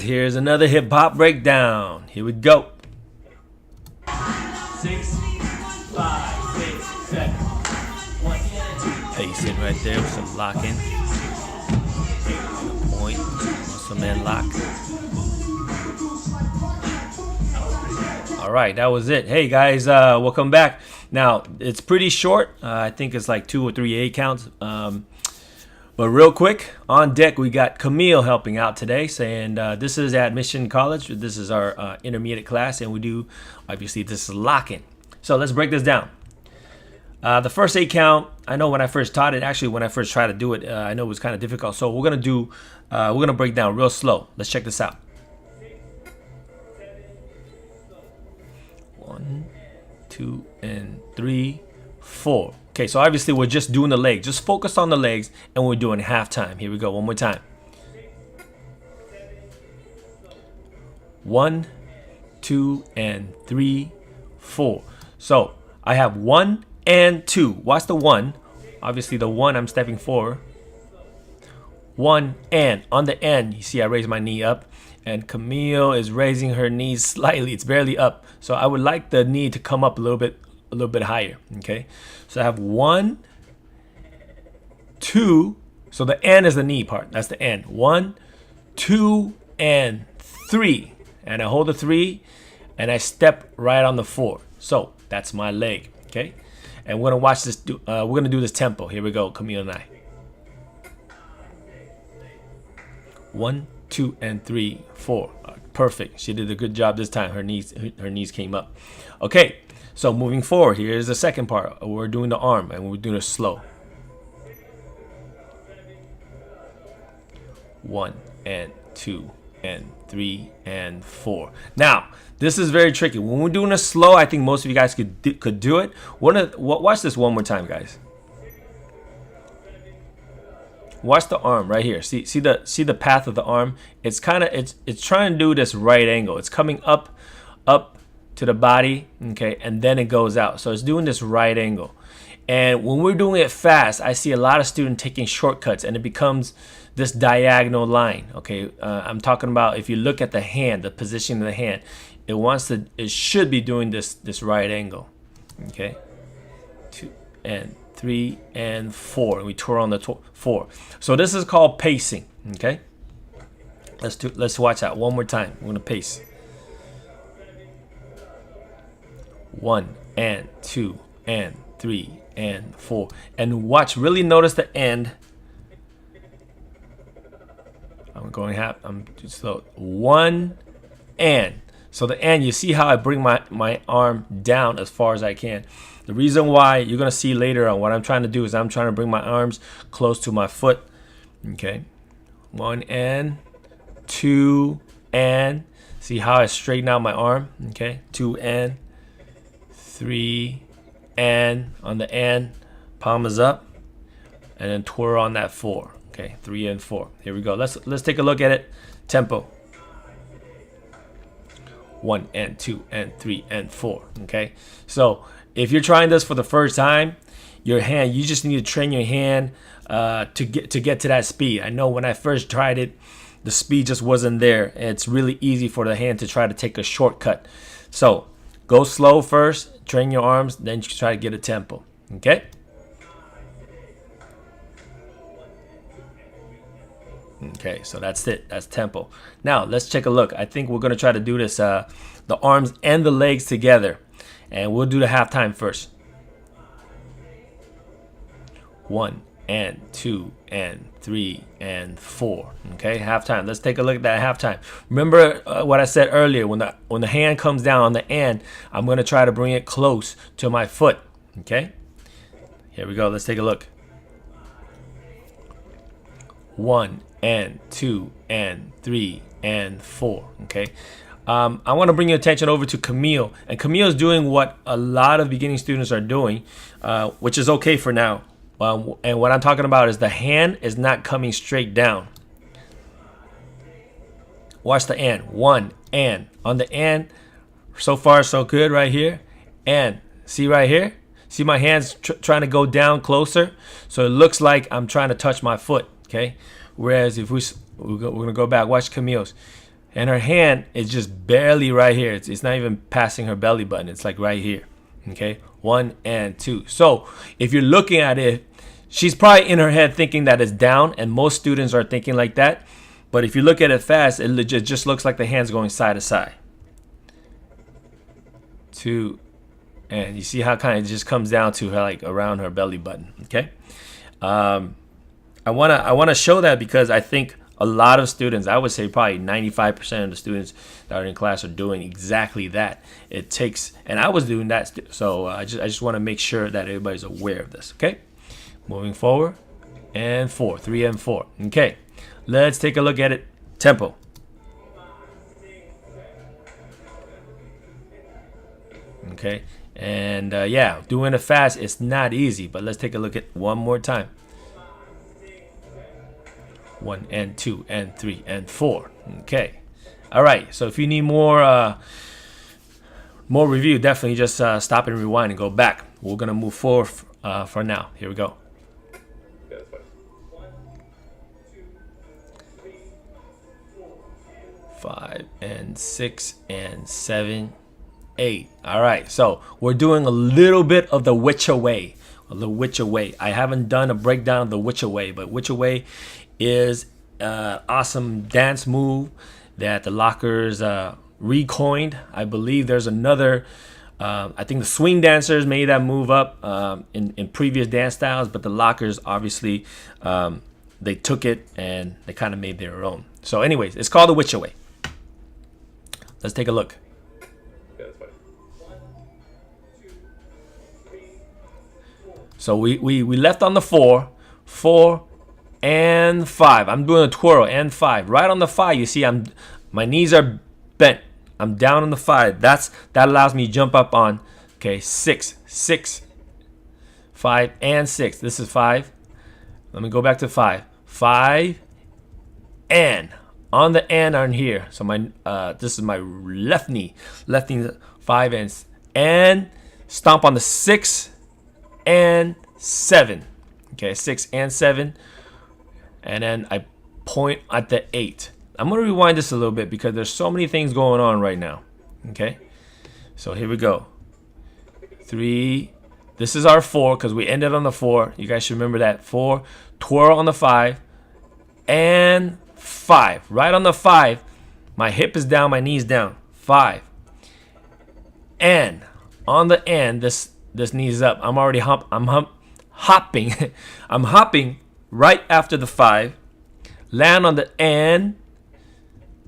Here's another hip hop breakdown. Here we go. 6, 5, 6, 7. 1, 2. Pacing right there with some locking. Point. Some man lock. All right, that was it. Hey guys, welcome back. Now it's pretty short. I think it's like 2 or 3 8 counts. But real quick, on deck we got Camille helping out today, saying this is at Mission College. This is our intermediate class, and we do, obviously, this is locking. So let's break this down. The first 8 count, I know when I first taught it, actually when I first tried to do it, I know it was kind of difficult. So we're gonna break down real slow. Let's check this out. 1, 2, and 3, 4. Okay, so obviously we're just doing the leg. Just focus on the legs, and we're doing halftime. Here we go, one more time. 1, 2, and 3, 4. So I have 1 and 2. Watch the 1. Obviously the 1 I'm stepping forward. 1 and on the end, you see I raise my knee up, and Camille is raising her knees slightly. It's barely up. So I would like the knee to come up a little bit higher. Okay, so I have 1, 2. So the and is the knee part. That's the and. 1, 2, and 3. And I hold the 3, and I step right on the 4. So that's my leg. Okay, and we're gonna watch this. We're gonna do this tempo. Here we go, Camille and I. 1, 2, and 3, 4. Perfect. She did a good job this time. Her knees came up. Okay. So moving forward, here's the second part. We're doing the arm, and we're doing it slow. 1 and 2 and 3 and 4. Now, this is very tricky. When we're doing it slow, I think most of you guys could do it. Watch this one more time, guys. Watch the arm right here. See the path of the arm. It's trying to do this right angle. It's coming up to the body, okay, and then it goes out. So it's doing this right angle. And when we're doing it fast, I see a lot of students taking shortcuts, and it becomes this diagonal line. Okay, I'm talking about if you look at the hand, the position of the hand, it should be doing this right angle. Okay, 2 and 3 and 4, and we twirl on the 4. So this is called pacing. Okay, let's watch that one more time. We're gonna pace. 1 and 2 and 3 and 4, and watch. Really notice the end. I'm too slow. 1 and. So the end, you see how I bring my arm down as far as I can. The reason why you're gonna see later on what I'm trying to do is I'm trying to bring my arms close to my foot. Okay, 1 and 2 and. See how I straighten out my arm. Okay, 2 and 3 and on the end, palm is up, and then twirl on that 4. Okay, 3 and 4. Here we go. Let's take a look at it. Tempo. 1 and 2 and 3 and 4. Okay, so if you're trying this for the first time, you just need to train your hand to get to that speed. I know when I first tried it, the speed just wasn't there. It's really easy for the hand to try to take a shortcut. So go slow first, train your arms, then you try to get a tempo. Okay? Okay, so that's it. That's tempo. Now, let's take a look. I think we're going to try to do this, the arms and the legs together. And we'll do the halftime first. 1 and 2 and 3 and 4. Okay, halftime. Let's take a look at that halftime. Remember what I said earlier. When the hand comes down on the end, I'm going to try to bring it close to my foot. Okay, here we go. Let's take a look. 1 and 2 and 3 and 4. Okay, I want to bring your attention over to Camille, and Camille is doing what a lot of beginning students are doing, which is okay for now. And what I'm talking about is the hand is not coming straight down. Watch the and. 1 and on the and. So far so good right here. And see right here. See my hands trying to go down closer, so it looks like I'm trying to touch my foot. Okay. Whereas if we're gonna go back, watch Camille's And her hand is just barely right here. It's not even passing her belly button. It's like right here. Okay, 1 and 2. So if you're looking at it, she's probably in her head thinking that it's down, and most students are thinking like that. But if you look at it fast, it just looks like the hand's going side to side. 2, and you see how kind of just comes down to her, like around her belly button. Okay, I wanna show that because I think a lot of students, I would say probably 95% of the students that are in class are doing exactly that. It takes, and I was doing that, so I just want to make sure that everybody's aware of this. Okay, moving forward, and 4, 3 and 4. Okay, let's take a look at it. Tempo. Okay, and yeah, doing it fast, it's not easy, but let's take a look at one more time. 1 and 2 and 3 and 4. Okay, all right, so if you need more review, definitely just stop and rewind and go back. We're gonna move forward for now. Here we go. 5 and 6 and 7, 8. All right, so we're doing a little bit of the which away. The which away. I haven't done a breakdown of the which away, but which away is an awesome dance move that the Lockers recoined. I believe there's another. I think the swing dancers made that move up in previous dance styles, but the Lockers obviously they took it and they kind of made their own. So, anyways, it's called the which away. Let's take a look. So we left on the 4 and 5. I'm doing a twirl and 5. Right on the 5, you see my knees are bent. I'm down on the 5. That allows me to jump up on 6, 5 and 6. This is 5. Let me go back to 5. 5 and on the and on here. So this is my left knee. 5 and stomp on the 6 and 7. Okay, 6 and 7. And then I point at the 8. I'm going to rewind this a little bit because there's so many things going on right now. Okay, so here we go. 3. This is our 4 because we ended on the 4. You guys should remember that. 4. Twirl on the 5. And 5. Right on the 5. My hip is down, my knee's down. 5. And on the end, this knee's up. I'm already hopping. I'm hopping right after the 5. Land on the end.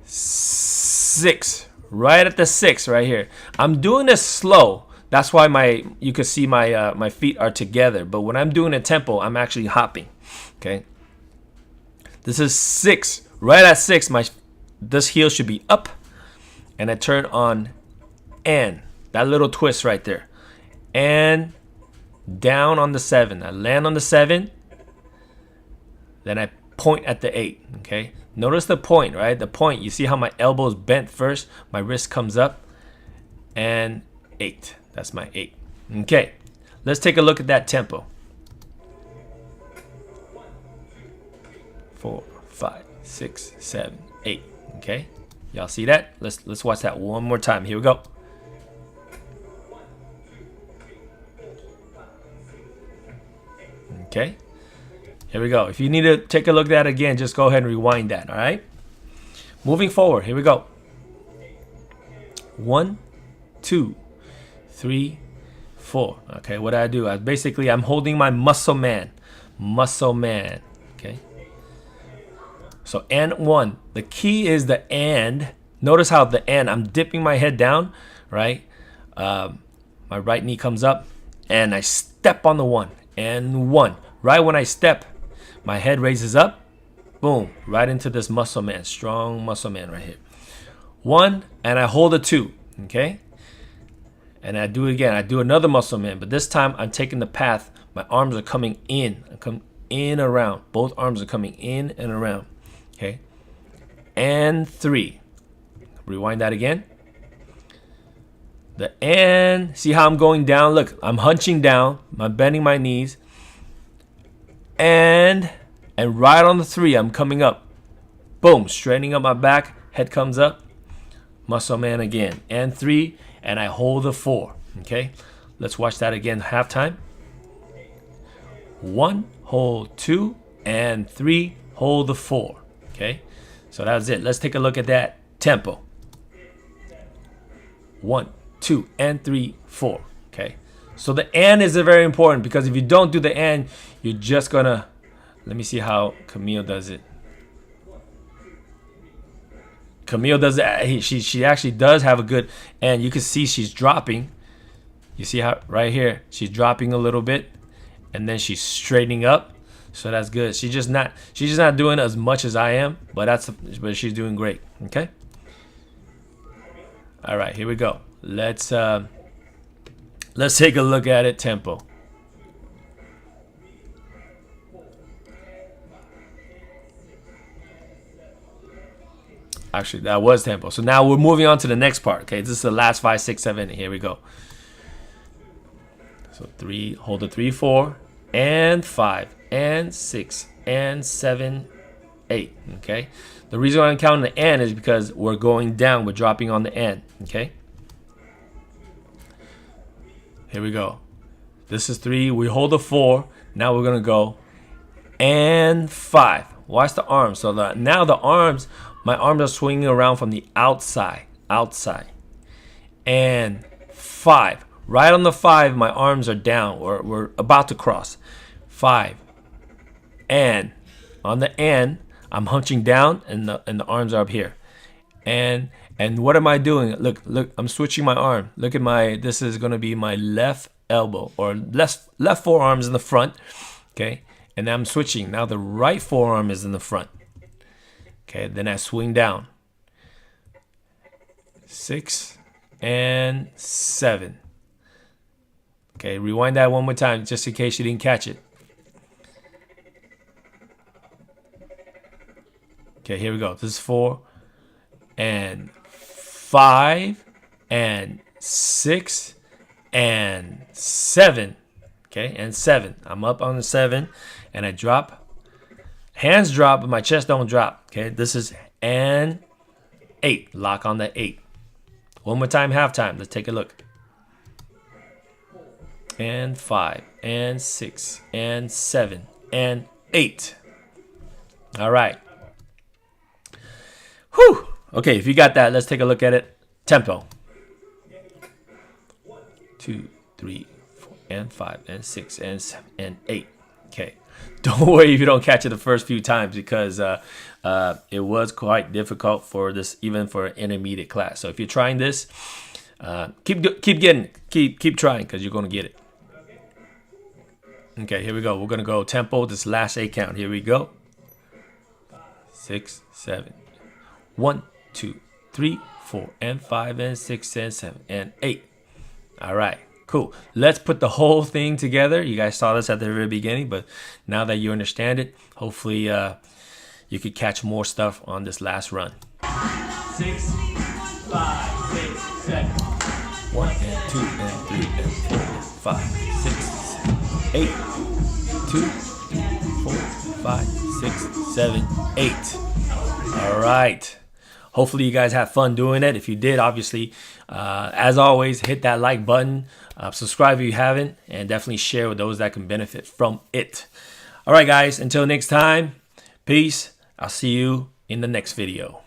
6. Right at the 6 right here. I'm doing this slow. That's why you can see my feet are together. But when I'm doing a tempo, I'm actually hopping. Okay. This is 6. Right at 6, this heel should be up, and I turn on N. That little twist right there, and down on the 7. I land on the 7. Then I point at the 8. Okay. Notice the point, right? The point. You see how my elbow is bent first. My wrist comes up, and 8. That's my 8. Okay. Let's take a look at that tempo. 4, 5, 6, 7, 8. Okay, y'all see that? Let's watch that one more time. Here we go. Okay, here we go. If you need to take a look at that again, just go ahead and rewind that. All right. Moving forward. Here we go. 1, 2, 3, 4. Okay, what I do? I'm holding my muscle man. Okay. So and 1. The key is the and. Notice how the and. I'm dipping my head down, right? My right knee comes up, and I step on the 1 and 1. Right when I step, my head raises up. Boom! Right into this muscle man, strong muscle man right here. 1 and I hold a 2. Okay. And I do it again. I do another muscle man, but this time I'm taking the path. My arms are coming in. I come in around. Both arms are coming in and around. Okay, and 3. Rewind that again. The and. See how I'm going down? Look, I'm hunching down. I'm bending my knees. And right on the 3, I'm coming up. Boom, straightening up my back head comes up, muscle man again, and 3, and I hold the 4. Okay, let's watch that again. Halftime. 1, hold 2, and 3, hold the 4. Okay, so that's it. Let's take a look at that tempo. 1, 2, and 3, 4. Okay, so the and is very important, because if you don't do the and, you're just gonna, let me see how Camille does it. Camille does it. She actually does have a good, and you can see she's dropping. You see how right here she's dropping a little bit, and then she's straightening up. So that's good. She's just not doing as much as I am, but she's doing great. Okay. All right, here we go. Let's take a look at it tempo. Actually, that was tempo. So now we're moving on to the next part. Okay, this is the last 5, 6, 7. Here we go. So 3, hold the 3, 4, and 5, and 6, and 7, 8. Okay. The reason why I'm counting the and is because we're going down. We're dropping on the and. Okay. Here we go. This is 3. We hold the 4. Now we're gonna go and 5. Watch the arms. So now the arms. My arms are swinging around from the outside, and 5. Right on the 5, my arms are down, or we're about to cross. 5, and on the and, I'm hunching down, and the arms are up here. And what am I doing? Look, I'm switching my arm. Look at this is gonna be my left elbow, or left forearm is in the front, okay? And I'm switching. Now the right forearm is in the front. Okay, then I swing down. 6 and 7. Okay, rewind that one more time just in case you didn't catch it. Okay, here we go. This is 4 and 5 and 6 and 7. Okay, and 7. I'm up on the 7 and I drop. Hands drop, but my chest don't drop. Okay, this is and 8. Lock on the 8. One more time, halftime. Let's take a look. And 5, and 6, and 7, and 8. All right. Whew. Okay, if you got that, let's take a look at it. Tempo. 2, 3, 4, and 5, and 6, and 7, and 8. Okay. Don't worry if you don't catch it the first few times, because it was quite difficult for this, even for an intermediate class. So if you're trying this, keep trying, because you're going to get it. Okay, here we go. We're going to go tempo, this last 8 count. Here we go. 6, 7. 1, 2, 3, 4, and 5, and 6, and 7, and 8. All right. Cool. Let's put the whole thing together. You guys saw this at the very beginning, but now that you understand it, hopefully you could catch more stuff on this last run. 6, 5, 6, 7. 1 and 2 and 3 and 4 and 5, 6, 7, 8. 2, 3, 4, 5, 6, 7, 8. All right. Hopefully you guys have fun doing it. If you did, obviously, as always, hit that like button. Subscribe if you haven't, and definitely share with those that can benefit from it. All right, guys, until next time, peace. I'll see you in the next video.